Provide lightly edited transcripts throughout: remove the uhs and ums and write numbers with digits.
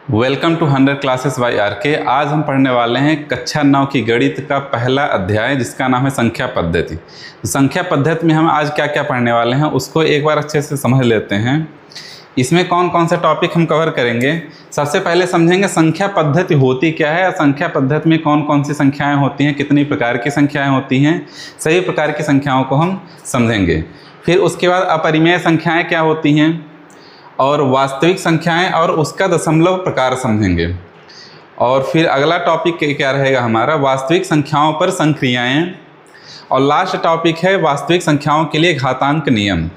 Welcome to 100 classes by RK. आज हम पढ़ने वाले हैं कक्षा 9 की गणित का पहला अध्याय जिसका नाम है संख्या पद्धति। तो संख्या पद्धति में हम आज क्या क्या पढ़ने वाले हैं उसको एक बार अच्छे से समझ लेते हैं। इसमें कौन कौन से टॉपिक हम कवर करेंगे। सबसे पहले समझेंगे संख्या पद्धति होती क्या है, संख्या पद्धति में कौन कौन सी संख्याएँ होती हैं, कितनी प्रकार की संख्याएँ होती हैं, सभी प्रकार की संख्याओं को हम समझेंगे। फिर उसके बाद अपरिमेय संख्याएँ क्या होती हैं और वास्तविक संख्याएं और उसका दशमलव प्रकार समझेंगे। और फिर अगला टॉपिक क्या रहेगा हमारा, वास्तविक संख्याओं पर संक्रियाएं। और लास्ट टॉपिक है वास्तविक संख्याओं के लिए घातांक नियम।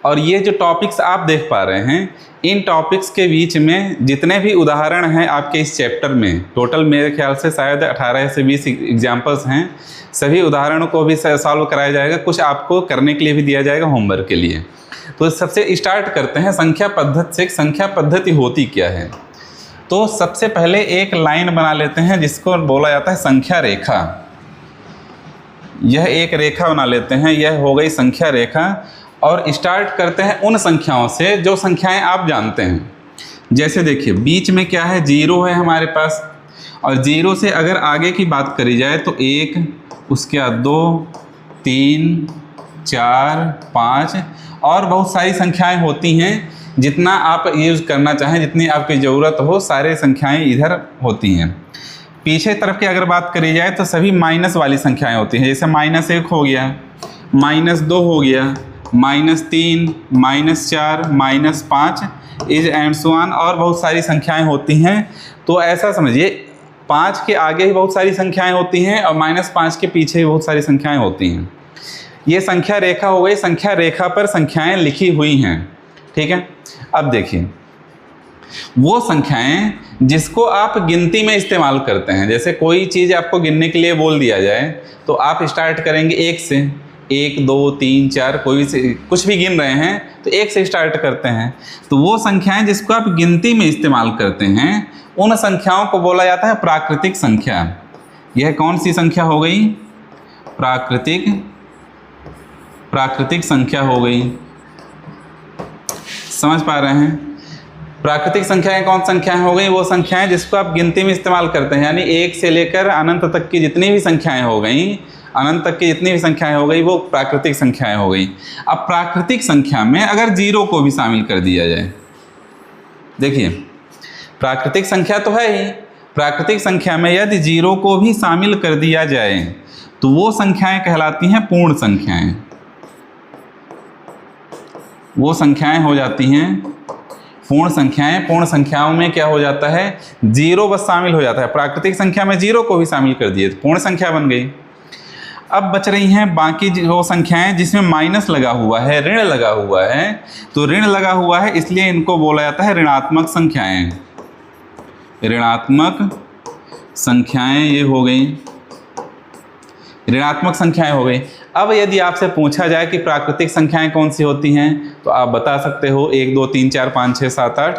और ये जो टॉपिक्स आप देख पा रहे हैं, इन टॉपिक्स के बीच में जितने भी उदाहरण हैं आपके इस चैप्टर में, टोटल मेरे ख्याल से शायद 18 से 20 एग्जाम्पल्स हैं। सभी उदाहरणों को भी सॉल्व कराया जाएगा, कुछ आपको करने के लिए भी दिया जाएगा होमवर्क के लिए। तो सबसे स्टार्ट करते हैं संख्या पद्धति से। संख्या पद्धति होती क्या है। तो सबसे पहले एक लाइन बना लेते हैं जिसको बोला जाता है संख्या रेखा। यह एक रेखा बना लेते हैं, यह हो गई संख्या रेखा। और स्टार्ट करते हैं उन संख्याओं से जो संख्याएं आप जानते हैं। जैसे देखिए बीच में क्या है, 0 है हमारे पास। और 0 से अगर आगे की बात करी जाए तो 1, उसके बाद 2, 3, 4, 5 और बहुत सारी संख्याएं होती हैं। जितना आप यूज़ करना चाहें, जितनी आपकी ज़रूरत हो, सारे संख्याएं इधर होती हैं। पीछे तरफ की अगर बात करी जाए तो सभी माइनस वाली संख्याएं होती हैं। जैसे -1 हो गया, -2 हो गया, -3, -4, -5 इज एंड सो ऑन, और बहुत सारी संख्याएं होती हैं। तो ऐसा समझिए 5 के आगे ही बहुत सारी संख्याएं होती हैं और -5 के पीछे ही बहुत सारी संख्याएं होती हैं। ये संख्या रेखा हो गई। संख्या रेखा पर संख्याएं लिखी हुई हैं, ठीक है। अब देखिए वो संख्याएं जिसको आप गिनती में इस्तेमाल करते हैं। जैसे कोई चीज़ आपको गिनने के लिए बोल दिया जाए तो आप स्टार्ट करेंगे 1 से। 1, 2, 3, 4 कोई से कुछ भी गिन रहे हैं तो 1 से स्टार्ट करते हैं। तो वो संख्याएं जिसको आप गिनती में इस्तेमाल करते हैं उन संख्याओं को बोला जाता है प्राकृतिक संख्या। यह कौन सी संख्या हो गई, प्राकृतिक संख्या हो गई। समझ पा रहे हैं। प्राकृतिक संख्याएं कौन संख्याएं हो गई, वो संख्याएं जिसको आप गिनती में इस्तेमाल करते हैं। यानी 1 से लेकर अनंत तक की जितनी भी संख्याएं हो गई, अनंत तक की जितनी भी संख्याएं हो गई वो प्राकृतिक संख्याएं हो गई। अब प्राकृतिक संख्या में अगर 0 को भी शामिल कर दिया जाए, देखिए प्राकृतिक संख्या तो है ही, प्राकृतिक संख्या में यदि 0 को भी शामिल कर दिया जाए तो वो संख्याएं कहलाती हैं पूर्ण संख्याएं। वो संख्याएं हो जाती हैं पूर्ण संख्याएं। पूर्ण संख्याओं में क्या हो जाता है, 0 बस शामिल हो जाता है। प्राकृतिक संख्या में 0 को भी शामिल कर दिए तो पूर्ण संख्या बन गई। अब बच रही हैं बाकी वो संख्याएं जिसमें माइनस लगा हुआ है, ऋण लगा हुआ है। तो ऋण लगा हुआ है इसलिए इनको बोला जाता है ऋणात्मक संख्याएं। ऋणात्मक संख्याएं ये हो गई, ऋणात्मक संख्याएं हो गई। अब यदि आपसे पूछा जाए कि प्राकृतिक संख्याएं कौन सी होती हैं तो आप बता सकते हो 1, 2, 3, 4, 5, 6, 7, 8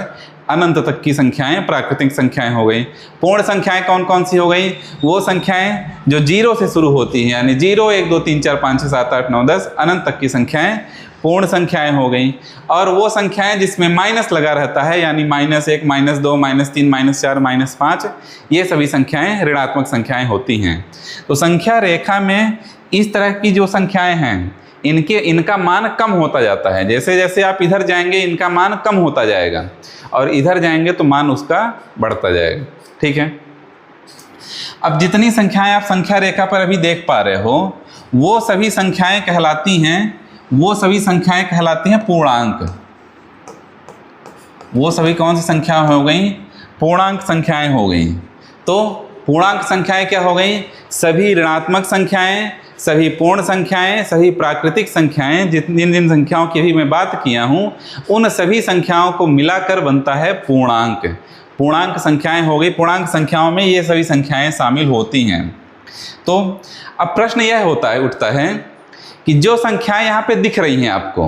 अनंत तक की संख्याएं प्राकृतिक संख्याएं हो गई। पूर्ण संख्याएं कौन कौन सी हो गई, वो संख्याएं जो 0 से शुरू होती हैं। यानी 0, 1, 2, 3, 4, 5, 6, 7, 8, 9, 10 अनंत तक की संख्याएं पूर्ण संख्याएं हो गई। और वो संख्याएं जिसमें माइनस लगा रहता है, यानी -1, -2, -3, -4, -5, ये सभी संख्याएं ऋणात्मक संख्याएं होती हैं। तो संख्या रेखा में इस तरह की जो संख्याएं हैं इनका मान कम होता जाता है। जैसे जैसे आप इधर जाएंगे इनका मान कम होता जाएगा और इधर जाएंगे तो मान उसका बढ़ता जाएगा, ठीक है। अब जितनी संख्याएं आप संख्या रेखा पर अभी देख पा रहे हो वो सभी संख्याएं कहलाती हैं पूर्णांक। वो सभी कौन सी संख्या हो गई, पूर्णांक संख्याएं हो गई। तो पूर्णांक संख्याएं क्या हो गई, सभी ऋणात्मक संख्याएं, सभी पूर्ण संख्याएं, सभी प्राकृतिक संख्याएं, जिन संख्याओं की भी मैं बात किया हूँ उन सभी संख्याओं को मिलाकर बनता है पूर्णांक। पूर्णांक संख्याएं हो गई। पूर्णांक संख्याओं में ये सभी संख्याएं शामिल होती हैं। तो अब प्रश्न यह उठता है कि जो संख्याएं यहाँ पे दिख रही हैं आपको,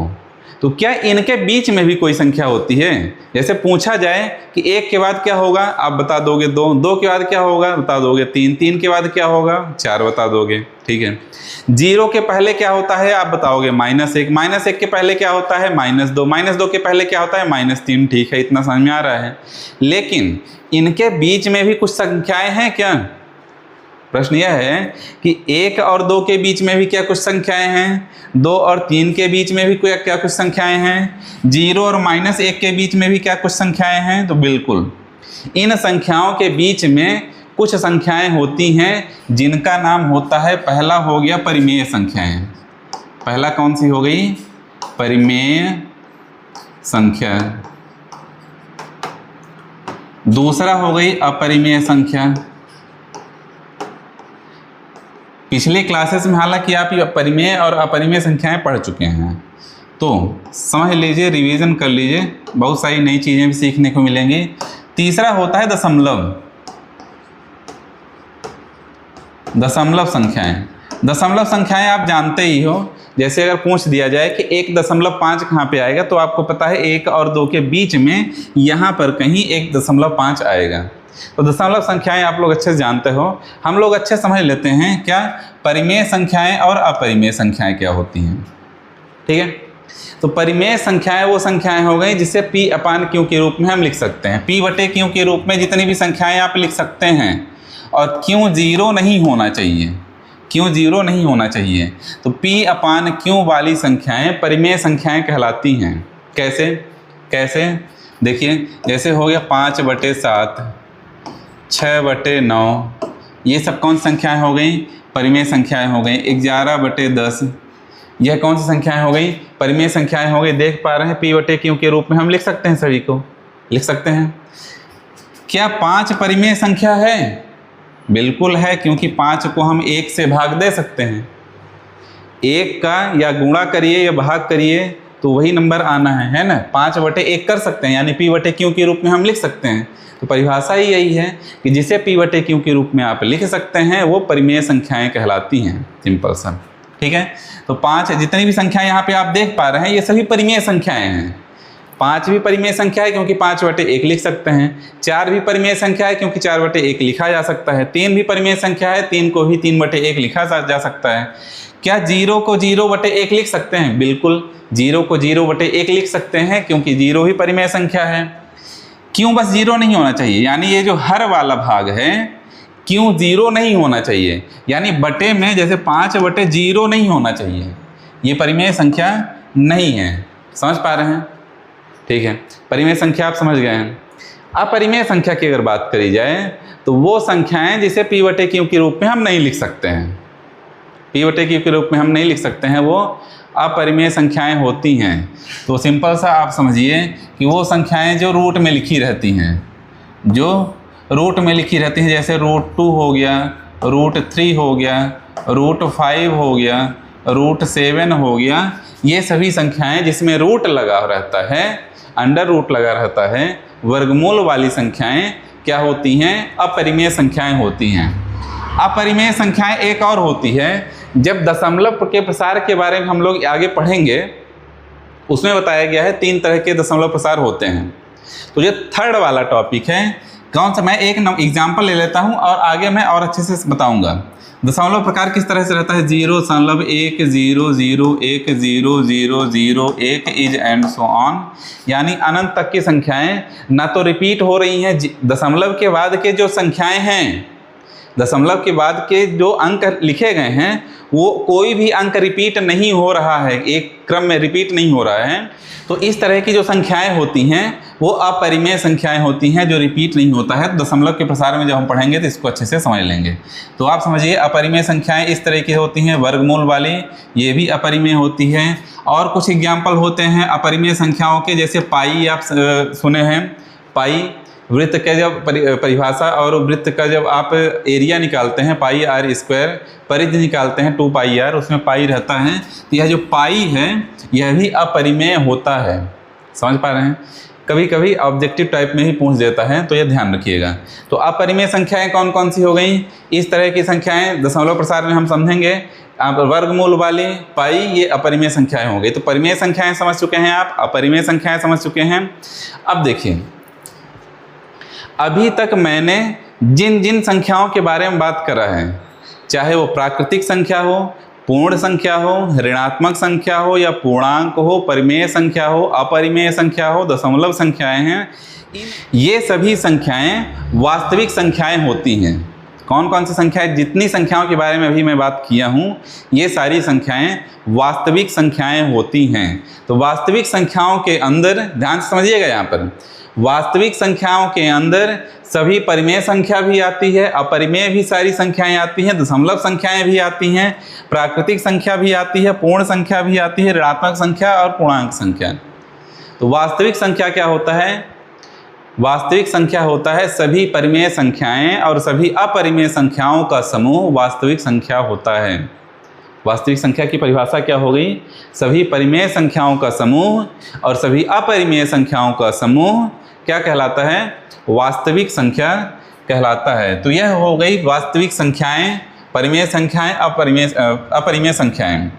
तो क्या इनके बीच में भी कोई संख्या होती है? जैसे पूछा जाए कि 1 के बाद क्या होगा, आप बता दोगे 2, 2 के बाद क्या होगा बता दोगे 3, 3 के बाद क्या होगा 4 बता दोगे, ठीक है। 0 के पहले क्या होता है आप बताओगे -1, -1 के पहले क्या होता है -2, -2 के पहले क्या होता है -3, ठीक है, इतना समझ में आ रहा है। लेकिन इनके बीच में भी कुछ संख्याएं हैं क्या? प्रश्न यह है कि 1 और 2 के बीच में भी क्या कुछ संख्याएं हैं, 2 और 3 के बीच में भी क्या कुछ संख्याएं हैं, 0 और -1 के बीच में भी क्या कुछ संख्याएं हैं। तो बिल्कुल इन संख्याओं के बीच में कुछ संख्याएं होती हैं जिनका नाम होता है, पहला हो गया परिमेय संख्याएं। पहला कौन सी हो गई? परिमेय संख्या। दूसरा हो गई अपरिमेय संख्या। पिछले क्लासेस में हालांकि आप ये परिमेय और अपरिमेय संख्याएं पढ़ चुके हैं, तो समझ लीजिए, रिवीजन कर लीजिए, बहुत सारी नई चीज़ें भी सीखने को मिलेंगी। तीसरा होता है दशमलव। दशमलव संख्याएं, दशमलव संख्याएं आप जानते ही हो। जैसे अगर पूछ दिया जाए कि 1.5 कहाँ पे आएगा, तो आपको पता है 1 और 2 के बीच में यहाँ पर कहीं 1.5 आएगा। तो दशमलव संख्याएं आप लोग अच्छे से जानते हो। हम लोग अच्छे समझ लेते हैं क्या परिमेय संख्याएं और अपरिमेय संख्याएं क्या होती हैं, ठीक है। तो परिमेय संख्याएं वो संख्याएं हो गई जिसे P/Q के रूप में हम लिख सकते हैं। P/Q के रूप में जितनी भी संख्याएं आप लिख सकते हैं, और Q 0 नहीं होना चाहिए, Q 0 नहीं होना चाहिए। तो P/Q वाली संख्याएं परिमेय संख्याएं कहलाती हैं। कैसे कैसे देखिए, जैसे हो गया 5/7, 6/9, ये सब कौन सी संख्याएं हो गई? परिमेय संख्याएं हो गई। 11/10, यह कौन सी संख्याएं हो गई? परिमेय संख्याएं हो गई। देख पा रहे हैं P/Q के रूप में हम लिख सकते हैं, सभी को लिख सकते हैं। क्या 5 परिमेय संख्या है? बिल्कुल है, क्योंकि 5 को हम 1 से भाग दे सकते हैं। 1 का या गुणा करिए या भाग करिए तो वही नंबर आना है ना। 5/1 कर सकते हैं, यानी P/Q के रूप में हम लिख सकते हैं। तो परिभाषा ही यही है कि जिसे P/Q के रूप में आप लिख सकते हैं वो परिमेय संख्याएं कहलाती हैं। सिंपल सा, ठीक है। तो 5 जितनी भी संख्याएं यहाँ पे आप देख पा रहे हैं, ये सभी परिमेय संख्याएं हैं। 5 भी परिमेय संख्या है क्योंकि 5/1 लिख सकते हैं। 4 भी परिमेय संख्या है क्योंकि 4/1 लिखा जा सकता है। 3 भी परिमेय संख्या है, 3 को भी 3/1 लिखा जा सकता है। क्या 0 को 0/1 लिख सकते हैं? बिल्कुल, 0 को 0/1 लिख सकते हैं क्योंकि 0 ही परिमेय संख्या है। क्यों बस 0 नहीं होना चाहिए, यानी ये जो हर वाला भाग है क्यों 0 नहीं होना चाहिए, यानी बटे में जैसे 5/0 नहीं होना चाहिए, ये परिमेय संख्या नहीं है। समझ पा रहे हैं? ठीक है, परिमेय संख्या आप समझ गए हैं। अपरिमेय संख्या की अगर बात करी जाए तो वो संख्याएं जिसे P/Q के रूप में हम नहीं लिख सकते हैं। P/Q के रूप में हम नहीं लिख सकते हैं, वो अपरिमेय संख्याएं होती हैं। तो सिंपल सा आप समझिए कि वो संख्याएं जो रूट में लिखी रहती हैं, जो रूट में लिखी रहती हैं, जैसे √2 हो गया, √3 हो गया, √5 हो गया, √7 हो गया, ये सभी संख्याएं जिसमें रूट लगा रहता है, अंडर रूट लगा रहता है, वर्गमूल वाली संख्याएं क्या होती हैं? अपरिमेय संख्याएं होती हैं। अपरिमेय संख्याएं एक और होती है, जब दशमलव के प्रसार के बारे में हम लोग आगे पढ़ेंगे, उसमें बताया गया है 3 तरह के दशमलव प्रसार होते हैं। तो ये थर्ड वाला टॉपिक है। कौन सा? मैं एक एग्जाम्पल ले लेता हूँ और आगे मैं और अच्छे से बताऊँगा। दशमलव प्रकार किस तरह से रहता है? 0.1 0 0 1 0 0 0 1 इज एंड सो ऑन, यानी अनंत तक की संख्याएं ना तो रिपीट हो रही हैं। दशमलव के बाद के जो संख्याएं हैं, दशमलव के बाद के जो अंक लिखे गए हैं, वो कोई भी अंक रिपीट नहीं हो रहा है, एक क्रम में रिपीट नहीं हो रहा है। तो इस तरह की जो संख्याएं होती हैं वो अपरिमेय संख्याएं होती हैं, जो रिपीट नहीं होता है। दशमलव के प्रसार में जब हम पढ़ेंगे तो इसको अच्छे से समझ लेंगे। तो आप समझिए, अपरिमेय संख्याएं इस तरह की होती हैं, वर्गमूल वाली, ये भी अपरिमेय होती है। और कुछ एग्जाम्पल होते हैं अपरिमेय संख्याओं के, जैसे पाई आप सुने हैं। पाई वृत्त के जब परिभाषा और वृत्त का जब आप एरिया निकालते हैं, πr², परिधि निकालते हैं 2πr, उसमें पाई रहता है। तो यह जो पाई है यह भी अपरिमेय होता है। समझ पा रहे हैं? कभी कभी ऑब्जेक्टिव टाइप में ही पूछ देता है, तो ये ध्यान रखिएगा। तो अपरिमेय संख्याएं कौन कौन सी हो गई? इस तरह की संख्याएं दशमलव प्रसार में हम समझेंगे। आप वर्गमूल वाली, पाई, ये अपरिमेय संख्याएं हो गई। तो परिमेय संख्याएं समझ चुके हैं आप, अपरिमेय संख्याएं समझ चुके हैं। अब देखिए, अभी तक मैंने जिन जिन संख्याओं के बारे में बात करा है, चाहे वो प्राकृतिक संख्या हो, पूर्ण संख्या हो, ऋणात्मक संख्या हो या पूर्णांक हो, परिमेय संख्या हो, अपरिमेय संख्या हो, दशमलव संख्याएं हैं, ये सभी संख्याएं वास्तविक संख्याएं होती हैं। कौन कौन सी संख्याएं? जितनी संख्याओं के बारे में अभी मैं बात किया हूँ, ये सारी संख्याएं वास्तविक संख्याएं होती हैं। तो वास्तविक संख्याओं के अंदर, ध्यान से समझिएगा, यहाँ पर वास्तविक संख्याओं के अंदर सभी परिमेय संख्या भी आती है, अपरिमेय भी सारी संख्याएं आती हैं, दशमलव संख्याएं भी आती हैं, प्राकृतिक संख्या भी आती है, पूर्ण संख्या भी आती है, ऋणात्मक संख्या और पूर्णांक संख्या। तो वास्तविक संख्या क्या होता है? वास्तविक संख्या होता है सभी परिमेय संख्याएं और सभी अपरिमेय संख्याओं का समूह वास्तविक संख्या होता है। वास्तविक संख्या की परिभाषा क्या हो गई? सभी परिमेय संख्याओं का समूह और सभी अपरिमेय संख्याओं का समूह क्या कहलाता है? वास्तविक संख्या कहलाता है। तो यह हो गई वास्तविक संख्याएं, परिमेय संख्याएं, अपरिमेय संख्याएं।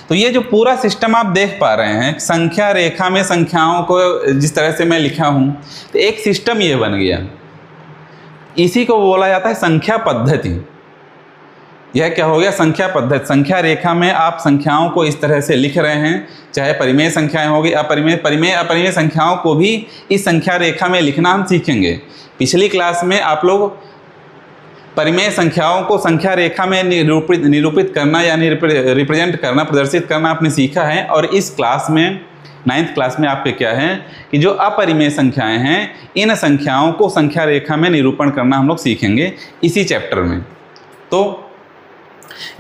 तो ये जो पूरा सिस्टम आप देख पा रहे हैं, संख्या रेखा में संख्याओं को जिस तरह से मैं लिखा हूं, तो एक सिस्टम ये बन गया। इसी को बोला जाता है संख्या पद्धति। यह क्या हो गया? संख्या पद्धति। संख्या रेखा में आप संख्याओं को इस तरह से लिख रहे हैं, चाहे परिमेय संख्याएं होगी, परिमेय अपरिमेय संख्याओं को भी इस संख्या रेखा में लिखना हम सीखेंगे। पिछली क्लास में आप लोग परिमेय संख्याओं को संख्या रेखा में निरूपित करना यानी रिप्रेजेंट करना, प्रदर्शित करना आपने सीखा है। और इस क्लास में, 9th क्लास में आपके क्या है कि जो अपरिमेय संख्याएं हैं, इन संख्याओं को संख्या रेखा में निरूपण करना हम लोग सीखेंगे इसी चैप्टर में। तो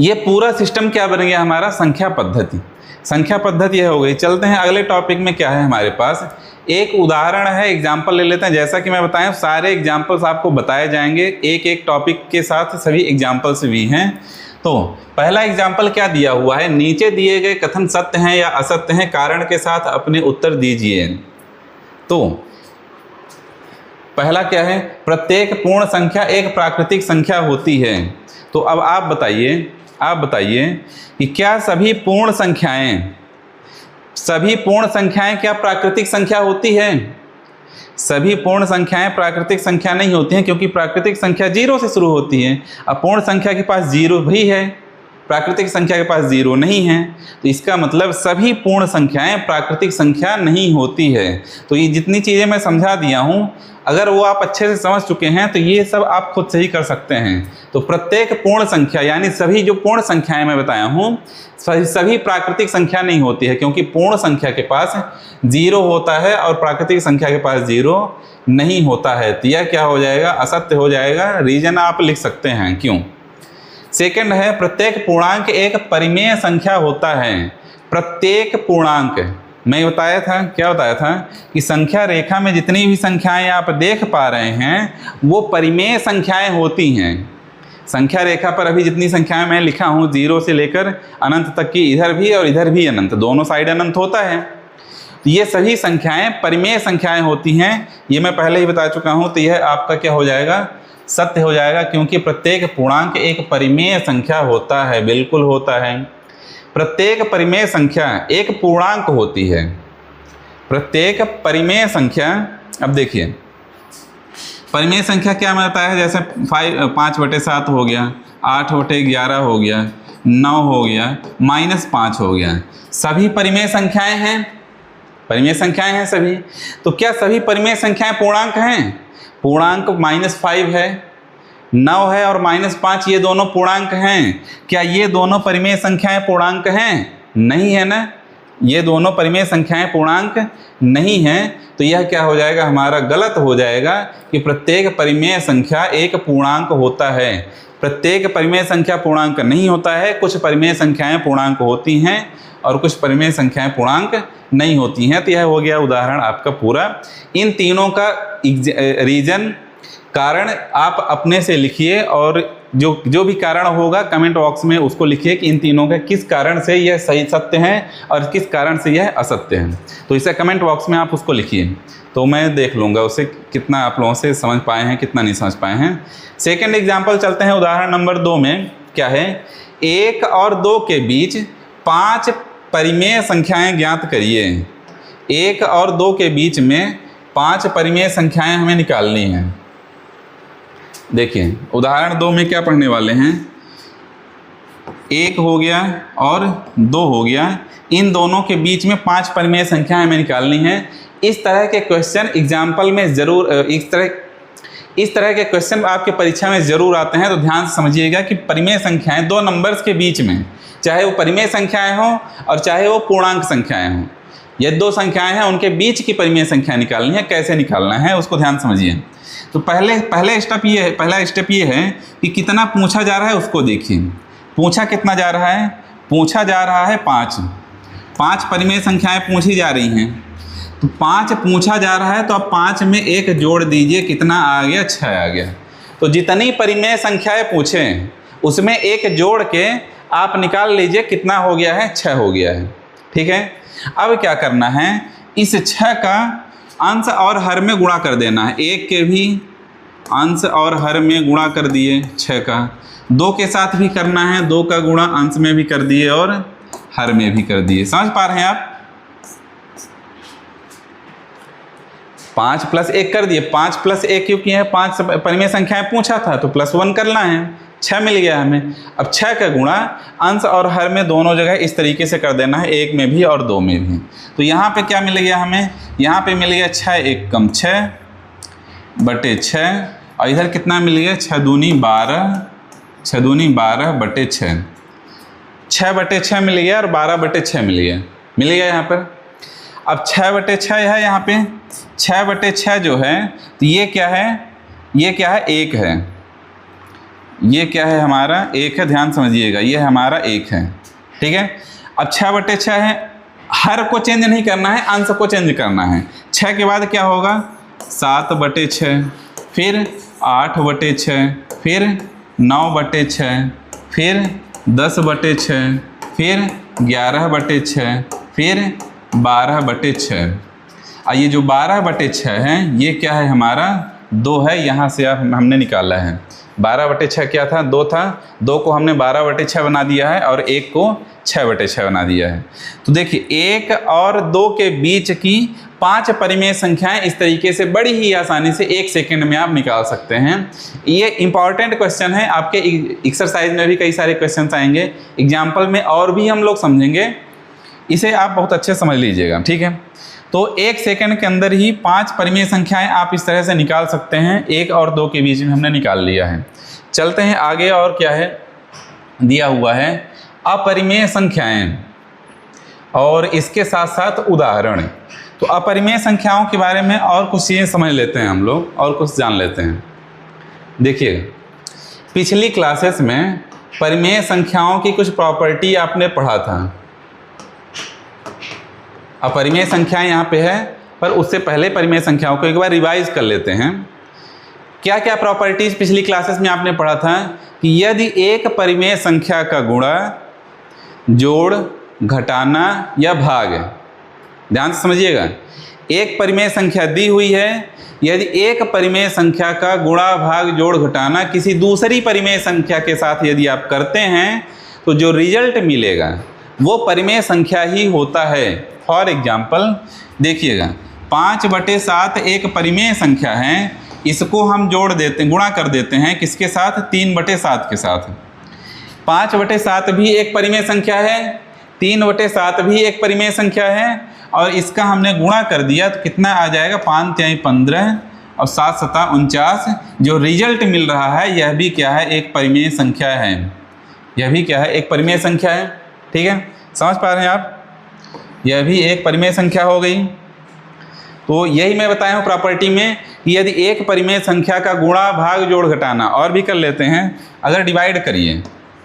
ये पूरा सिस्टम क्या बन गया हमारा? संख्या पद्धति। संख्या पद्धति यह हो गई। चलते हैं अगले टॉपिक में। क्या है हमारे पास? एक उदाहरण है, एग्जाम्पल ले लेते हैं। जैसा कि मैं बताया, सारे एग्जाम्पल्स आपको बताए जाएंगे, एक एक टॉपिक के साथ सभी एग्जाम्पल्स भी हैं। तो पहला एग्जाम्पल क्या दिया हुआ है? नीचे दिए गए कथन सत्य हैं या असत्य हैं, कारण के साथ अपने उत्तर दीजिए। तो पहला क्या है? प्रत्येक पूर्ण संख्या एक प्राकृतिक संख्या होती है। तो अब आप बताइए कि क्या सभी पूर्ण संख्याएं क्या प्राकृतिक संख्या होती है? सभी पूर्ण संख्याएं प्राकृतिक संख्या नहीं होती हैं, क्योंकि प्राकृतिक संख्या 0 से शुरू होती है। अब पूर्ण संख्या के पास 0 भी है, प्राकृतिक संख्या के पास 0 नहीं है। तो इसका मतलब सभी पूर्ण संख्याएं प्राकृतिक संख्या नहीं होती है। तो ये जितनी चीज़ें मैं समझा दिया हूँ, अगर वो आप अच्छे से समझ चुके हैं तो ये सब आप खुद से ही कर सकते हैं। तो प्रत्येक पूर्ण संख्या यानी सभी जो पूर्ण संख्याएं मैं बताया हूँ, सभी प्राकृतिक संख्या नहीं होती है, क्योंकि पूर्ण संख्या के पास 0 होता है और प्राकृतिक संख्या के पास 0 नहीं होता है। तो यह क्या हो जाएगा? असत्य हो जाएगा। रीजन आप लिख सकते हैं क्यों। सेकंड है, प्रत्येक पूर्णांक एक परिमेय संख्या होता है। प्रत्येक पूर्णांक, मैं बताया था, क्या बताया था कि संख्या रेखा में जितनी भी संख्याएं आप देख पा रहे हैं वो परिमेय संख्याएं होती हैं। संख्या रेखा पर अभी जितनी संख्याएं मैं लिखा हूँ, 0 से लेकर अनंत तक की, इधर भी और इधर भी अनंत, दोनों साइड अनंत होता है। तो ये सभी संख्याएं परिमेय संख्याएं होती हैं। ये मैं पहले ही बता चुका हूँ। तो यह आपका क्या हो जाएगा? सत्य हो जाएगा, क्योंकि प्रत्येक पूर्णांक एक परिमेय संख्या होता है। बिल्कुल होता है। प्रत्येक परिमेय संख्या एक पूर्णांक होती है। प्रत्येक परिमेय संख्या, अब देखिए परिमेय संख्या क्या मिलता है? जैसे 5/7 हो गया, 8/11 हो गया, 9 हो गया, -5 हो गया। सभी परिमेय संख्याएं हैं, परिमेय संख्याएं हैं सभी। तो क्या सभी परिमेय संख्याएं पूर्णांक हैं? पूर्णांक -5 है, 9 है और -5, ये दोनों पूर्णांक हैं। क्या ये दोनों परिमेय संख्याएं पूर्णांक हैं? नहीं है ना। ये दोनों परिमेय संख्याएं पूर्णांक नहीं हैं। तो यह क्या हो जाएगा हमारा? गलत हो जाएगा कि प्रत्येक परिमेय संख्या एक पूर्णांक होता है। प्रत्येक परिमेय संख्या पूर्णांक नहीं होता है। कुछ परिमेय संख्याएं पूर्णांक होती हैं और कुछ परिमेय संख्याएं पूर्णांक नहीं होती हैं। तो यह हो गया उदाहरण आपका पूरा। इन तीनों का रीजन, कारण आप अपने से लिखिए और जो भी कारण होगा कमेंट बॉक्स में उसको लिखिए कि इन तीनों के किस कारण से यह सही सत्य है और किस कारण से यह असत्य है। तो इसे कमेंट बॉक्स में आप उसको लिखिए, तो मैं देख लूँगा उसे कितना आप लोगों से समझ पाए हैं, कितना नहीं समझ पाए हैं। सेकेंड एग्जाम्पल चलते हैं, उदाहरण नंबर 2 में क्या है, 1 और 2 के बीच 5 परिमेय संख्याएं ज्ञात करिए। 1 और 2 के बीच में 5 परिमेय संख्याएं हमें निकालनी हैं। देखिए उदाहरण 2 में क्या पढ़ने वाले हैं, 1 हो गया और 2 हो गया, इन दोनों के बीच में 5 परिमेय संख्याएं हमें निकालनी हैं। इस तरह के क्वेश्चन एग्जाम्पल में ज़रूर इस तरह के क्वेश्चन आपके परीक्षा में ज़रूर आते हैं। तो ध्यान से समझिएगा कि परिमेय संख्याएं 2 नंबर्स के बीच में, चाहे वो परिमेय संख्याएं हों और चाहे वो पूर्णांक संख्याएं हों, ये 2 संख्याएं हैं, उनके बीच की परिमेय संख्या निकालनी है। कैसे निकालना है उसको ध्यान समझिए। तो पहला स्टेप ये है कि कितना पूछा जा रहा है उसको देखिए। पूछा कितना जा रहा है, पूछा जा रहा है 5 परिमेय संख्याएं पूछी जा रही हैं। तो 5 पूछा जा रहा है, तो अब 5 में 1 जोड़ दीजिए, कितना आ गया, 6 आ गया। तो जितनी परिमेय संख्याएं पूछें उसमें 1 जोड़ के आप निकाल लीजिए कितना हो गया है, 6 हो गया है। ठीक है, अब क्या करना है, इस 6 का अंश और हर में गुणा कर देना है। 1 के भी अंश और हर में गुणा कर दिए 6 का, 2 के साथ भी करना है, 2 का गुणा अंश में भी कर दिए और हर में भी कर दिए। समझ पा रहे हैं आप? 5 + 1 कर दिए, 5 + 1 क्योंकि है 5 परिमेय संख्याएं पूछा था तो +1 करना है, 6 मिल गया हमें। अब 6 का गुणा अंश और हर में दोनों जगह इस तरीके से कर देना है, 1 में भी और 2 में भी। तो यहाँ पे क्या मिल गया हमें, यहाँ पे मिल गया 6 1 कम 6 बटे 6, और इधर कितना मिल गया, 6 दूनी 12, 6 दूनी 12 बटे 6, 6 बटे 6 मिल गया और 12 बटे 6 मिल गया यहाँ पर। अब 6 बटे 6 है, यहाँ पे 6 बटे 6 जो है, तो ये क्या है, ये क्या है, 1 है। ये क्या है हमारा, 1 है, ध्यान समझिएगा, ये हमारा 1 है। ठीक है, अब 6 बटे 6 है, हर को चेंज नहीं करना है, अंश को चेंज करना है। 6 के बाद क्या होगा, 7 बटे 6, फिर 8 बटे 6, फिर 9 बटे 6, फिर 10 बटे 6, फिर 11 बटे 6, फिर 12 बटे 6। और ये जो 12 बटे 6 है, ये क्या है हमारा, 2 है, यहाँ से आप हमने निकाला है। 12 बटे 6 क्या था, 2 था, 2 को हमने 12 बटे 6 बना दिया है और 1 को 6 बटे 6 बना दिया है। तो देखिए 1 और 2 के बीच की 5 परिमेय संख्याएं इस तरीके से बड़ी ही आसानी से 1 सेकंड में आप निकाल सकते हैं। ये इंपॉर्टेंट क्वेश्चन है, आपके एक्सरसाइज में भी कई सारे क्वेश्चन आएंगे, एग्जाम्पल में और भी हम लोग समझेंगे, इसे आप बहुत अच्छे समझ लीजिएगा। ठीक है, तो 1 सेकंड के अंदर ही 5 परिमेय संख्याएं आप इस तरह से निकाल सकते हैं। 1 और 2 के बीच में हमने निकाल लिया है। चलते हैं आगे, और क्या है दिया हुआ है, अपरिमेय संख्याएं और इसके साथ साथ उदाहरण। तो अपरिमेय संख्याओं के बारे में और कुछ चीज़ें समझ लेते हैं हम लोग, और कुछ जान लेते हैं। देखिए पिछली क्लासेस में परिमेय संख्याओं की कुछ प्रॉपर्टी आपने पढ़ा था। अपरिमेय संख्याएं यहाँ पे है, पर उससे पहले परिमेय संख्याओं को एक बार रिवाइज कर लेते हैं। क्या क्या प्रॉपर्टीज पिछली क्लासेस में आपने पढ़ा था कि यदि एक परिमेय संख्या का गुणा, जोड़, घटाना या भाग, ध्यान से समझिएगा, एक परिमेय संख्या दी हुई है, यदि एक परिमेय संख्या का गुणा, भाग, जोड़, घटाना किसी दूसरी परिमेय संख्या के साथ यदि आप करते हैं तो जो रिजल्ट मिलेगा वो परिमेय संख्या ही होता है। फॉर एग्जाम्पल देखिएगा, 5/7 एक परिमेय संख्या है, इसको हम जोड़ देते, गुणा कर देते हैं किसके साथ, 3/7 के साथ। 5/7 भी एक परिमेय संख्या है, 3/7 भी एक परिमेय संख्या है, और इसका हमने गुणा कर दिया तो कितना आ जाएगा, 5 × 15 और 7 × 7 49। जो रिजल्ट मिल रहा है यह भी क्या है, एक परिमेय संख्या है। यह भी क्या है, एक परिमेय संख्या है। ठीक है, समझ पा रहे हैं आप, यह भी एक परिमेय संख्या हो गई। तो यही मैं बताया हूँ प्रॉपर्टी में कि यदि एक परिमेय संख्या का गुणा, भाग, जोड़, घटाना, और भी कर लेते हैं, अगर डिवाइड करिए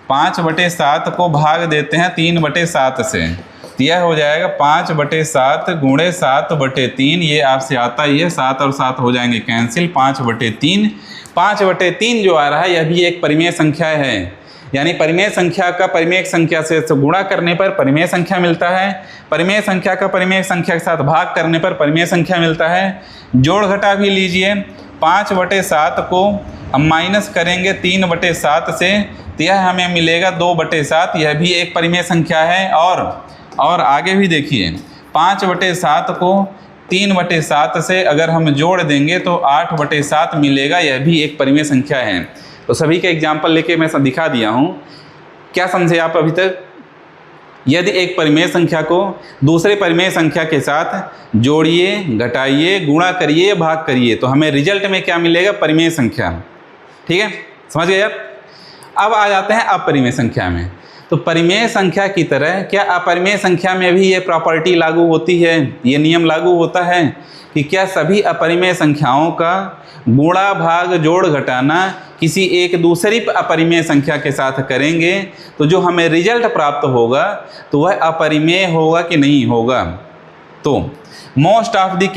5/7 को भाग देते हैं 3/7 से, तो यह हो जाएगा 5/7 गुणे 7/3। ये आपसे आता ही है, 7 और 7 हो जाएंगे कैंसिल, 5/3 5/3 जो आ रहा है यह भी एक परिमेय संख्या है। यानी परिमेय संख्या का परिमेय संख्या से गुणा करने पर परिमेय संख्या मिलता है, परिमेय संख्या का परिमेय संख्या के साथ भाग करने पर परिमेय संख्या मिलता है। जोड़ घटा भी लीजिए, 5/7 को हम माइनस करेंगे 3/7 से तो यह हमें मिलेगा 2/7, यह भी एक परिमेय संख्या है। और आगे भी देखिए, 5/7 को 3/7 से अगर हम जोड़ देंगे तो 8/7 मिलेगा, यह भी एक परिमेय संख्या है। तो सभी के एग्जाम्पल लेके मैं दिखा दिया हूँ। क्या समझे आप अभी तक? यदि एक परिमेय संख्या को दूसरे परिमेय संख्या के साथ जोड़िए, घटाइए, गुणा करिए, भाग करिए तो हमें रिजल्ट में क्या मिलेगा? परिमेय संख्या। ठीक है, समझ गए आप? अब आ जाते हैं अपरिमेय संख्या में। तो परिमेय संख्या की तरह क्या अपरिमेय संख्या में भी ये प्रॉपर्टी लागू होती है, ये नियम लागू होता है कि क्या सभी अपरिमेय संख्याओं का गुणा, भाग, जोड़, घटाना किसी एक दूसरी अपरिमेय संख्या के साथ करेंगे तो जो हमें रिजल्ट प्राप्त होगा तो वह अपरिमेय होगा कि नहीं होगा? तो मोस्ट ऑफ द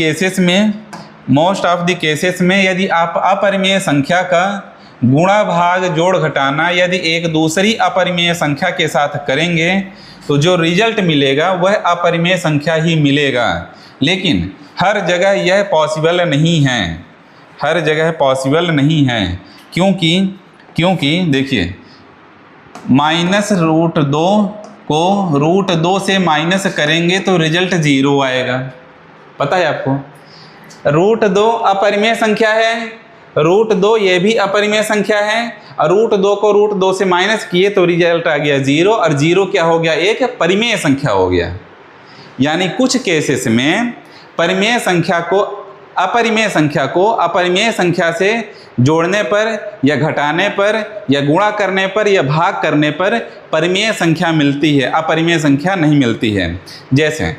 केसेस में यदि आप अपरिमेय संख्या का गुणा, भाग, जोड़, घटाना यदि एक दूसरी अपरिमेय संख्या के साथ करेंगे तो जो रिजल्ट मिलेगा वह अपरिमेय संख्या ही मिलेगा। लेकिन हर जगह यह पॉसिबल नहीं है, हर जगह पॉसिबल नहीं है। क्योंकि देखिए, -√2 को √2 से माइनस करेंगे तो रिजल्ट 0 आएगा। पता है आपको? √2 अपरिमेय संख्या है, √2 ये भी अपरिमेय संख्या है और √2 को √2 से माइनस किए तो रिजल्ट आ गया 0 और 0 क्या हो गया? एक परिमेय संख्या हो गया। यानी कुछ केसेस में परिमेय संख्या को अपरिमेय संख्या से जोड़ने पर या घटाने पर या गुणा करने पर या भाग करने पर परिमेय संख्या मिलती है, अपरिमेय संख्या नहीं मिलती है। जैसे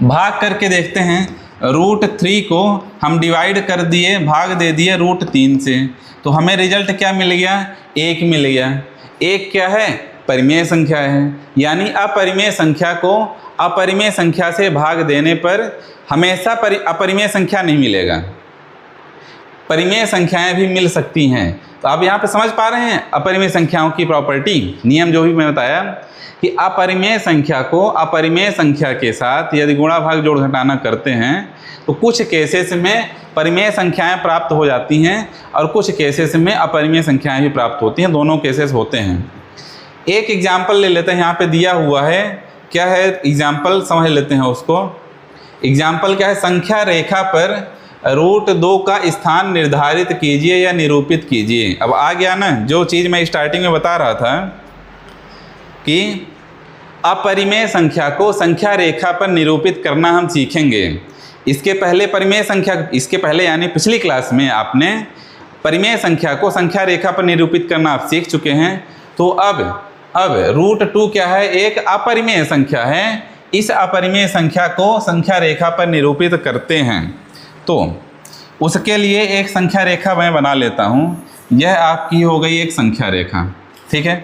भाग करके देखते हैं, √3 को हम डिवाइड कर दिए, भाग दे दिए √3 से तो हमें रिजल्ट क्या मिल गया? 1 मिल गया। 1 क्या है? परिमेय संख्या है। यानी अपरिमेय संख्या को अपरिमेय संख्या से भाग देने पर हमेशा अपरिमेय संख्या नहीं मिलेगा, परिमेय संख्याएं भी मिल सकती हैं। तो आप यहाँ पे समझ पा रहे हैं अपरिमेय संख्याओं की प्रॉपर्टी, नियम जो भी मैं बताया कि अपरिमेय संख्या को अपरिमेय संख्या के साथ यदि गुणा, भाग, जोड़, घटाना करते हैं तो कुछ केसेस में परिमेय संख्याएं प्राप्त हो जाती हैं और कुछ केसेस में अपरिमेय संख्याएं भी प्राप्त होती हैं। दोनों केसेस होते हैं। एक एग्जाम्पल ले लेते हैं, यहाँ पे दिया हुआ है। क्या है एग्जाम्पल? समझ लेते हैं उसको। एग्जाम्पल क्या है? संख्या रेखा पर √2 का स्थान निर्धारित कीजिए या निरूपित कीजिए। अब आ गया ना जो चीज़ मैं स्टार्टिंग में बता रहा था कि अपरिमेय संख्या को संख्या रेखा पर निरूपित करना हम सीखेंगे। इसके पहले यानी पिछली क्लास में आपने परिमेय संख्या को संख्या रेखा पर निरूपित करना आप सीख चुके हैं। तो अब √2 क्या है? एक अपरिमेय संख्या है। इस अपरिमेय संख्या को संख्या रेखा पर निरूपित करते हैं तो उसके लिए एक संख्या रेखा मैं बना लेता हूँ। यह आपकी हो गई एक संख्या रेखा, ठीक है?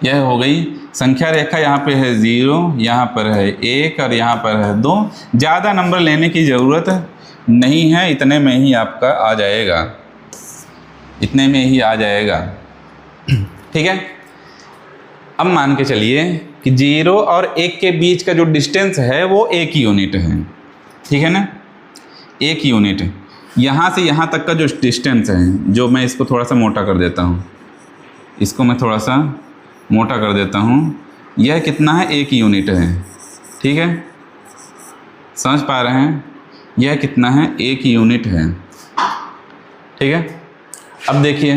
यह हो गई संख्या रेखा। यहाँ पे है 0, यहाँ पर है 1 और यहाँ पर है 2। ज़्यादा नंबर लेने की ज़रूरत नहीं है, इतने में ही आपका आ जाएगा, इतने में ही आ जाएगा, ठीक है? अब मान के चलिए कि 0 और 1 के बीच का जो डिस्टेंस है वो 1 यूनिट है, ठीक है ना? 1 यूनिट यहाँ से यहाँ तक का जो डिस्टेंस है, जो मैं इसको थोड़ा सा मोटा कर देता हूँ, इसको मैं थोड़ा सा मोटा कर देता हूँ। यह कितना है? 1 यूनिट है, ठीक है? समझ पा रहे हैं? यह कितना है? 1 यूनिट है, ठीक है? अब देखिए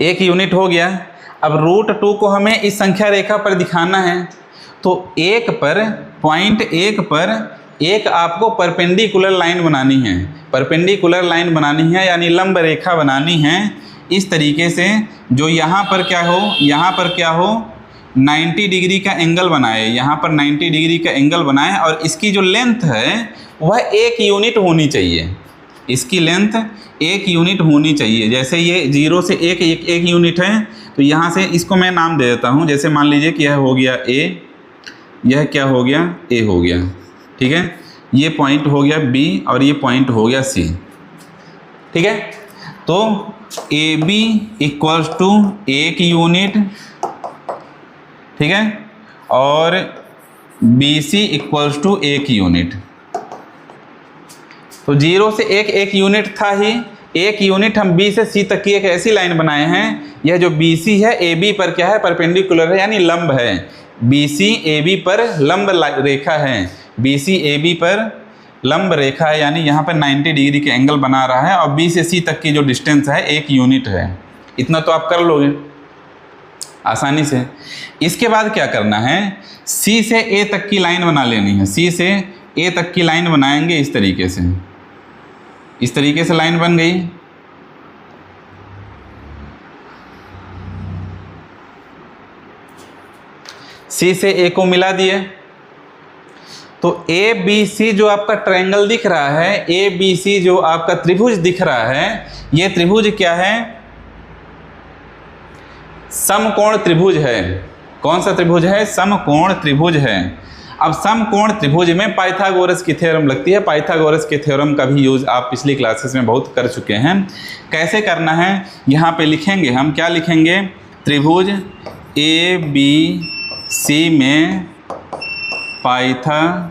1 यूनिट हो गया। अब √2 को हमें इस संख्या रेखा पर दिखाना है तो पॉइंट 1 पर एक आपको परपेंडिकुलर लाइन बनानी है। परपेंडिकुलर लाइन बनानी है यानी लंब रेखा बनानी है इस तरीके से जो यहाँ पर क्या हो 90 डिग्री का एंगल बनाए, यहाँ पर 90 डिग्री का एंगल बनाए और इसकी जो लेंथ है वह 1 यूनिट होनी चाहिए। इसकी लेंथ 1 यूनिट होनी चाहिए। जैसे ये 0 से 1 यूनिट है तो यहाँ से इसको मैं नाम दे देता हूँ। जैसे मान लीजिए कि यह हो गया A, यह क्या हो गया? A हो गया, ठीक है? ये पॉइंट हो गया बी और ये पॉइंट हो गया सी। ठीक है, तो A B equals to 1 unit, ठीक है, और B C equals to 1 unit. तो 0 से 1 यूनिट था ही, 1 यूनिट हम बी से सी तक की एक ऐसी लाइन बनाए हैं, यह जो बी सी है ए बी पर क्या है, परपेंडिकुलर है, यानी लंब है। बी सी ए बी पर लंब रेखा है, बी सी ए बी पर लंब रेखा है, यानी यहाँ पर 90 डिग्री के एंगल बना रहा है, और बी से सी तक की जो डिस्टेंस है 1 यूनिट है। इतना तो आप कर लोगे आसानी से। इसके बाद क्या करना है, सी से ए तक की लाइन बना लेनी है। सी से ए तक की लाइन बनाएंगे इस तरीके से, इस तरीके से लाइन बन गई। सी से ए को मिला दिए, तो ए बी सी जो आपका ट्रायंगल दिख रहा है, ए बी सी जो आपका त्रिभुज दिख रहा है, ये त्रिभुज क्या है, समकोण त्रिभुज है। कौन सा त्रिभुज है, समकोण त्रिभुज है। अब समकोण त्रिभुज में पाइथागोरस की थ्योरम लगती है। पाइथागोरस के थ्योरम का भी यूज़ आप पिछली क्लासेस में बहुत कर चुके हैं। कैसे करना है, यहाँ पे लिखेंगे हम, क्या लिखेंगे, त्रिभुज ए बी सी में पाइथागोरस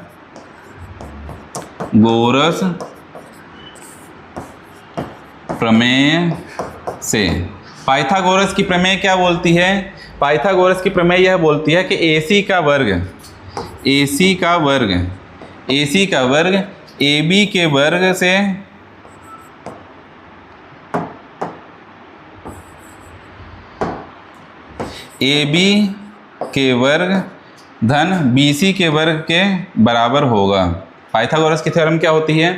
प्रमेय से। पाइथागोरस की प्रमेय क्या बोलती है, पाइथागोरस की प्रमेय यह बोलती है कि AC का वर्ग, AC का वर्ग, AC का वर्ग AB के वर्ग से AB के वर्ग धन BC के वर्ग के बराबर होगा। पाइथागोरस की थ्योरम क्या होती है,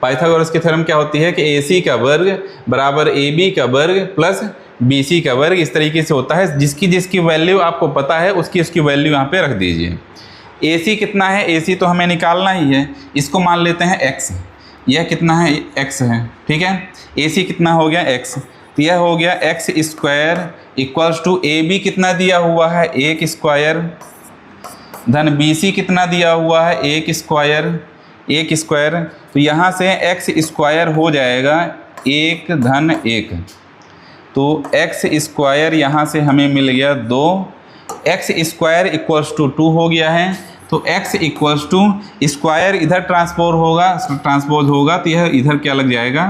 पाइथागोरस की थ्योरम क्या होती है कि AC का वर्ग बराबर AB का वर्ग प्लस BC का वर्ग, इस तरीके से होता है। जिसकी जिसकी वैल्यू आपको पता है उसकी उसकी वैल्यू यहाँ पे रख दीजिए। AC कितना है, AC तो हमें निकालना ही है, इसको मान लेते हैं x। यह कितना है, x है, ठीक है। AC कितना हो गया, x, तो यह हो गया x square equals to AB कितना दिया हुआ है, 1 स्क्वायर, धन BC कितना दिया हुआ है, 1 स्क्वायर, 1 स्क्वायर। तो यहाँ से x स्क्वायर हो जाएगा 1 धन 1, तो x स्क्वायर यहाँ से हमें मिल गया 2, x स्क्वायर इक्वल्स टू 2 हो गया है। तो x इक्वल्स टू स्क्वायर इधर ट्रांसपोज होगा, तो यह इधर क्या लग जाएगा,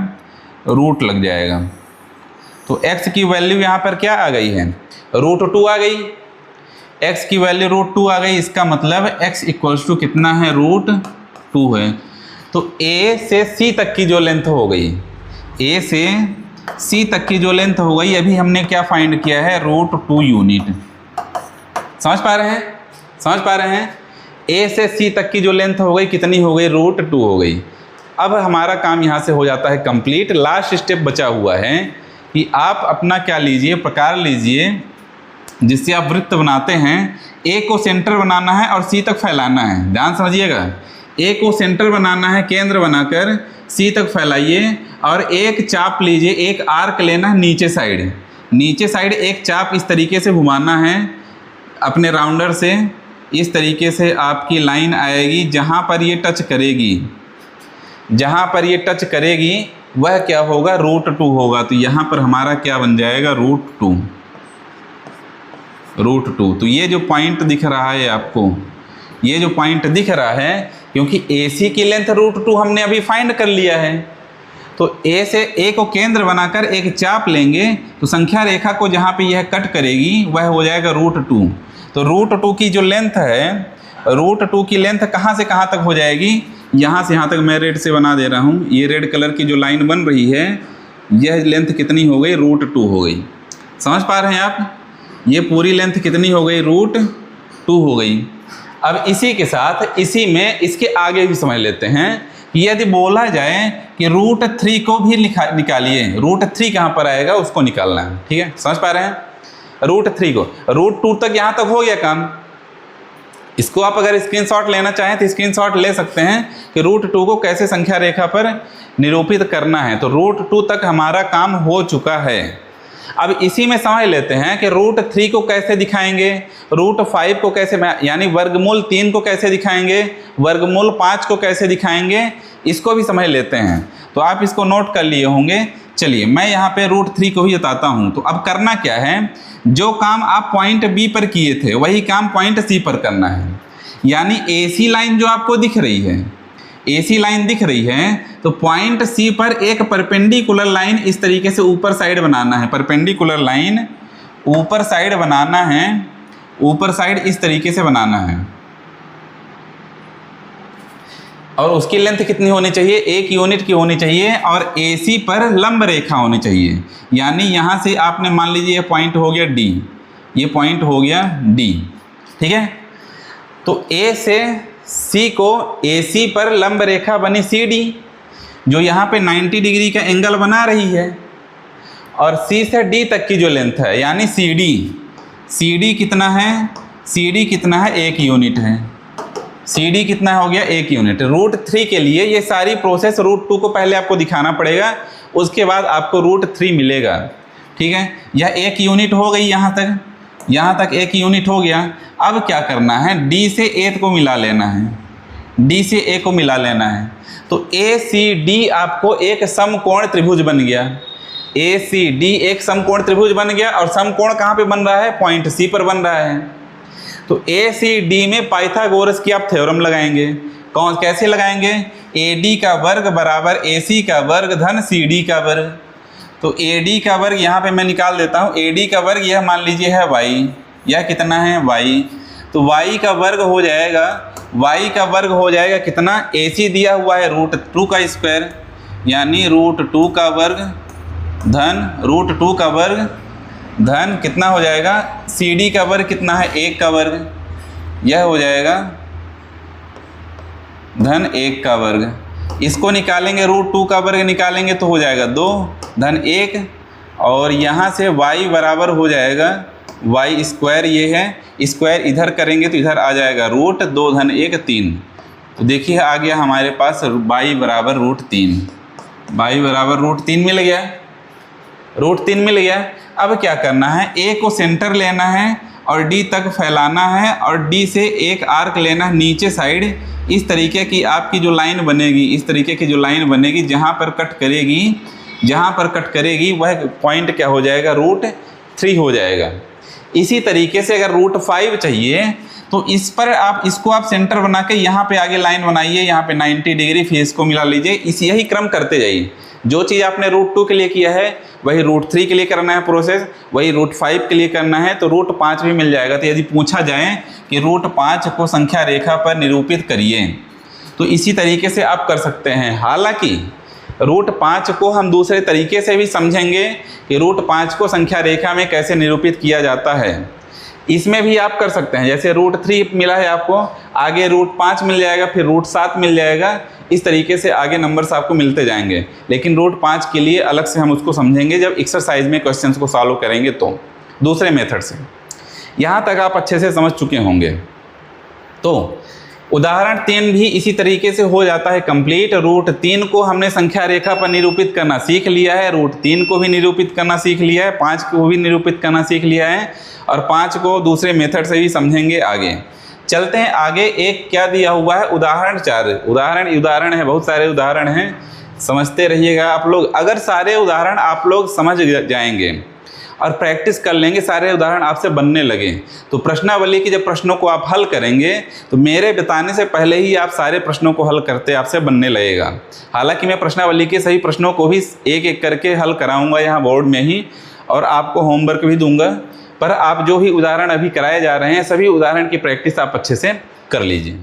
रूट लग जाएगा। तो x की वैल्यू यहाँ पर क्या आ गई है, √2 आ गई। x की वैल्यू √2 आ गई, इसका मतलब x इक्वल्स टू कितना है, √2 है। तो A से C तक की जो लेंथ हो गई, A से C तक की जो लेंथ हो गई, अभी हमने क्या फाइंड किया है, √2 यूनिट। समझ पा रहे हैं, समझ पा रहे हैं। A से C तक की जो लेंथ हो गई कितनी हो गई, √2 हो गई। अब हमारा काम यहाँ से हो जाता है कंप्लीट। लास्ट स्टेप बचा हुआ है कि आप अपना क्या लीजिए, प्रकार लीजिए जिससे आप वृत्त बनाते हैं। A को सेंटर बनाना है और C तक फैलाना है, ध्यान समझिएगा। A को सेंटर बनाना है, केंद्र बनाकर C तक फैलाइए, और एक चाप लीजिए, एक आर्क लेना है नीचे साइड एक चाप इस तरीके से घुमाना है अपने राउंडर से। इस तरीके से आपकी लाइन आएगी, जहाँ पर ये टच करेगी, जहाँ पर ये टच करेगी वह क्या होगा, √2 होगा। तो यहाँ पर हमारा क्या बन जाएगा, √2। तो ये जो पॉइंट दिख रहा है आपको, ये जो पॉइंट दिख रहा है, क्योंकि AC की लेंथ √2 हमने अभी फाइंड कर लिया है, तो A से A को केंद्र बनाकर एक चाप लेंगे, तो संख्या रेखा को जहाँ पे यह कट करेगी वह हो जाएगा √2। तो √2 की जो लेंथ है, √2 की लेंथ कहाँ से कहाँ तक हो जाएगी, यहाँ से यहाँ तक मैं रेड से बना दे रहा हूँ। ये रेड कलर की जो लाइन बन रही है, यह लेंथ कितनी हो गई, √2 हो गई। समझ पा रहे हैं आप, ये पूरी लेंथ कितनी हो गई, √2 हो गई। अब इसी के साथ इसी में इसके आगे भी समझ लेते हैं कि यदि बोला जाए कि √3 को भी निकालिए, √3 कहाँ पर आएगा उसको निकालना है, ठीक है। समझ पा रहे हैं, √3 को, √2 तक यहाँ तक हो गया काम। इसको आप अगर स्क्रीनशॉट लेना चाहें तो स्क्रीनशॉट ले सकते हैं कि √2 को कैसे संख्या रेखा पर निरूपित करना है। तो √2 तक हमारा काम हो चुका है। अब इसी में समझ लेते हैं कि √3 को कैसे दिखाएंगे, √5 को कैसे, यानी वर्गमूल 3 को कैसे दिखाएंगे, वर्गमूल 5 को कैसे दिखाएंगे, इसको भी समझ लेते हैं। तो आप इसको नोट कर लिए होंगे। चलिए मैं यहाँ पे √3 को ही बताता हूँ। तो अब करना क्या है, जो काम आप पॉइंट बी पर किए थे वही काम पॉइंट सी पर करना है। यानी AC लाइन जो आपको दिख रही है, AC लाइन दिख रही है, तो पॉइंट सी पर एक परपेंडिकुलर लाइन इस तरीके से ऊपर साइड बनाना है। परपेंडिकुलर लाइन ऊपर साइड बनाना है, ऊपर साइड इस तरीके से बनाना है। और उसकी लेंथ कितनी होनी चाहिए, 1 यूनिट की होनी चाहिए, और AC पर लंब रेखा होनी चाहिए। यानी यहाँ से आपने मान लीजिए ये पॉइंट हो गया D, ये पॉइंट हो गया D, ठीक है। तो A से C को AC पर लंब रेखा बनी CD, जो यहाँ पे 90 डिग्री का एंगल बना रही है, और C से D तक की जो लेंथ है यानी CD कितना है, CD कितना है, 1 यूनिट है। CD कितना हो गया, 1 यूनिट। √3 के लिए ये सारी प्रोसेस √2 को पहले आपको दिखाना पड़ेगा, उसके बाद आपको √3 मिलेगा, ठीक है। यह 1 यूनिट हो गई, यहाँ तक 1 यूनिट हो गया। अब क्या करना है, D से A को मिला लेना है, D से A को मिला लेना है। तो ACD आपको एक समकोण त्रिभुज बन गया, ACD एक समकोण त्रिभुज बन गया। और समकोण कहाँ पे बन रहा है, पॉइंट C पर बन रहा है। तो ACD में पाइथागोरस की आप थ्योरम लगाएंगे। कैसे लगाएंगे, AD का वर्ग बराबर AC का वर्ग धन CD का वर्ग। तो AD का वर्ग यहाँ पे मैं निकाल देता हूँ, AD का वर्ग यह मान लीजिए है y, यह कितना है y। तो y का वर्ग हो जाएगा, y का वर्ग हो जाएगा कितना, AC दिया हुआ है √2 का स्क्वायर, यानी √2 का वर्ग धन √2 का वर्ग धन कितना हो जाएगा, CD का वर्ग कितना है, 1 का वर्ग, यह हो जाएगा धन 1 का वर्ग। इसको निकालेंगे, √2 का वर्ग निकालेंगे तो हो जाएगा 2 धन 1, और यहाँ से y बराबर हो जाएगा y स्क्वायर, ये है स्क्वायर, इधर करेंगे तो इधर आ जाएगा √2 धन 1 3। तो देखिए आ गया हमारे पास y बराबर √3, y बराबर √3 मिल गया, √3 मिल गया। अब क्या करना है, A को सेंटर लेना है और D तक फैलाना है, और D से एक आर्क लेना है नीचे साइड। इस तरीके की आपकी जो लाइन बनेगी, इस तरीके की जो लाइन बनेगी, जहाँ पर कट करेगी वह पॉइंट क्या हो जाएगा, √3 हो जाएगा। इसी तरीके से अगर √5 चाहिए तो इस पर आप इसको आप सेंटर बना के यहाँ पे आगे लाइन बनाइए, यहाँ पे 90 डिग्री फेस को मिला लीजिए। यही क्रम करते जाइए। जो चीज़ आपने √2 के लिए किया है वही √3 के लिए करना है प्रोसेस, वही √5 के लिए करना है, तो √5 भी मिल जाएगा। तो यदि पूछा जाए कि √5 को संख्या रेखा पर निरूपित करिए, तो इसी तरीके से आप कर सकते हैं। हालांकि √5 को हम दूसरे तरीके से भी समझेंगे कि √5 को संख्या रेखा में कैसे निरूपित किया जाता है, इसमें भी आप कर सकते हैं। जैसे √3 मिला है आपको, आगे √5 मिल जाएगा, फिर √7 मिल जाएगा। इस तरीके से आगे नंबर्स आपको मिलते जाएंगे, लेकिन √5 के लिए अलग से हम उसको समझेंगे जब एक्सरसाइज में क्वेश्चंस को सॉल्व करेंगे, तो दूसरे मेथड से। यहाँ तक आप अच्छे से समझ चुके होंगे। तो उदाहरण 3 भी इसी तरीके से हो जाता है कंप्लीट। √3 को हमने संख्या रेखा पर निरूपित करना सीख लिया है, √3 को भी निरूपित करना सीख लिया है, 5 को भी निरूपित करना सीख लिया है, और 5 को दूसरे मेथड से भी समझेंगे आगे। चलते हैं आगे। एक क्या दिया हुआ है, उदाहरण 4। उदाहरण है, बहुत सारे उदाहरण हैं, समझते रहिएगा आप लोग। अगर सारे उदाहरण आप लोग समझ जाएंगे और प्रैक्टिस कर लेंगे, सारे उदाहरण आपसे बनने लगे, तो प्रश्नावली की जब प्रश्नों को आप हल करेंगे तो मेरे बताने से पहले ही आप सारे प्रश्नों को हल करते आपसे बनने लगेगा। हालांकि मैं प्रश्नावली के सही प्रश्नों को भी एक एक करके हल कराऊंगा यहाँ बोर्ड में ही, और आपको होमवर्क भी दूंगा, पर आप जो भी उदाहरण अभी कराए जा रहे हैं सभी उदाहरण की प्रैक्टिस आप अच्छे से कर लीजिए।